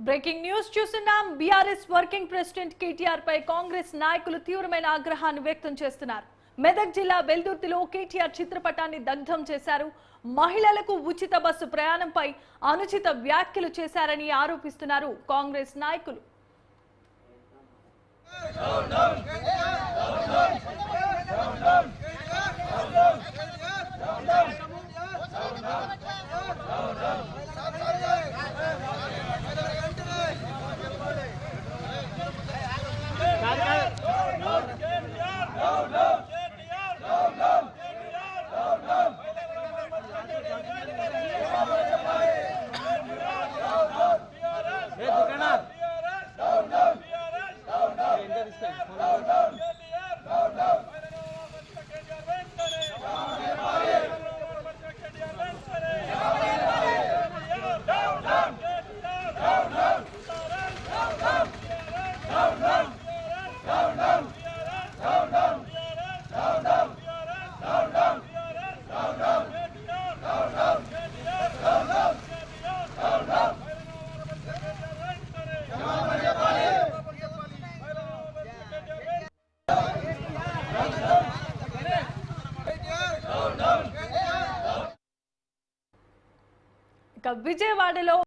Breaking news చూస్తున్నాం. BRS working president KTR పై కాంగ్రెస్ నాయకులు తీవ్రమైన ఆగ్రహాన్ని వ్యక్తం చేస్తున్నారు. మెదక్ జిల్లా వెల్దుర్తిలో కేటీఆర్ చిత్రపటాన్ని దగ్ధం చేశారు. మహిళలకు ఉచిత బస్సు ప్రయాణంపై అనుచిత వ్యాఖ్యలు చేశారని ఆరోపిస్తున్నారు కాంగ్రెస్ నాయకులు. విజయవాడలో